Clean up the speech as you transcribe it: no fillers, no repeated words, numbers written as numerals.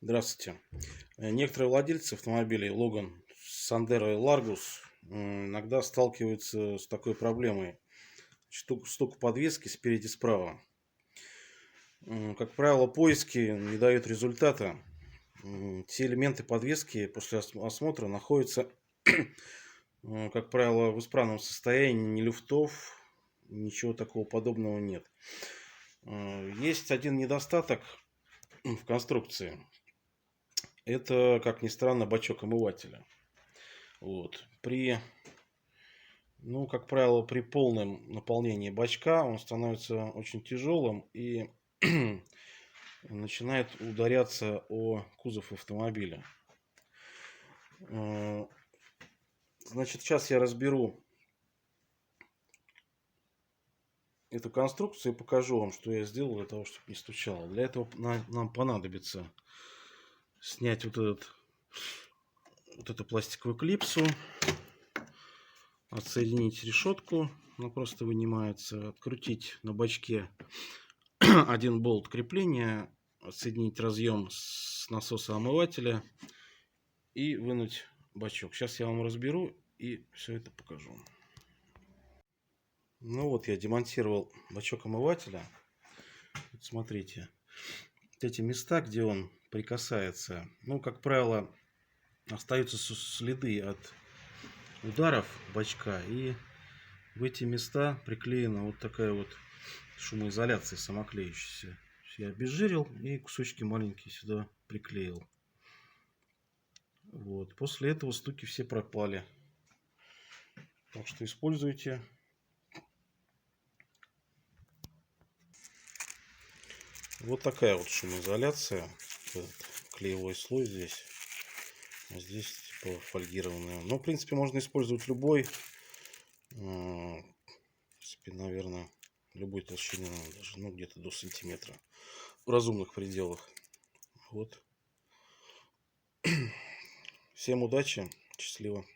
Здравствуйте. Некоторые владельцы автомобилей Logan, Sandero и Largus иногда сталкиваются с такой проблемой. Стук подвески спереди справа. Как правило, поиски не дают результата. Все элементы подвески после осмотра находятся, как правило, в исправном состоянии. Ни люфтов, ничего такого подобного нет. Есть один недостаток в конструкции. Это, как ни странно, бачок омывателя. Вот. Как правило, при полном наполнении бачка он становится очень тяжелым и начинает ударяться о кузов автомобиля. Значит, сейчас я разберу эту конструкцию и покажу вам, что я сделал для того, чтобы не стучало. Для этого нам понадобится снять вот эту пластиковую клипсу, отсоединить решетку, она просто вынимается, открутить на бачке один болт крепления, отсоединить разъем с насоса омывателя и вынуть бачок. Сейчас я вам разберу и все это покажу. Ну вот, я демонтировал бачок омывателя. Вот смотрите, вот эти места, где он прикасается, как правило, остаются следы от ударов бачка, и в эти места приклеена вот такая вот шумоизоляция самоклеющаяся. Я обезжирил и кусочки маленькие сюда приклеил. Вот. После этого стуки все пропали. Так что используйте. Вот такая вот шумоизоляция. Этот клеевой слой здесь. А здесь типа фольгированная. Но в принципе можно использовать любой. В принципе, наверное, любой толщины, даже где-то до сантиметра. В разумных пределах. Вот. Всем удачи. Счастливо.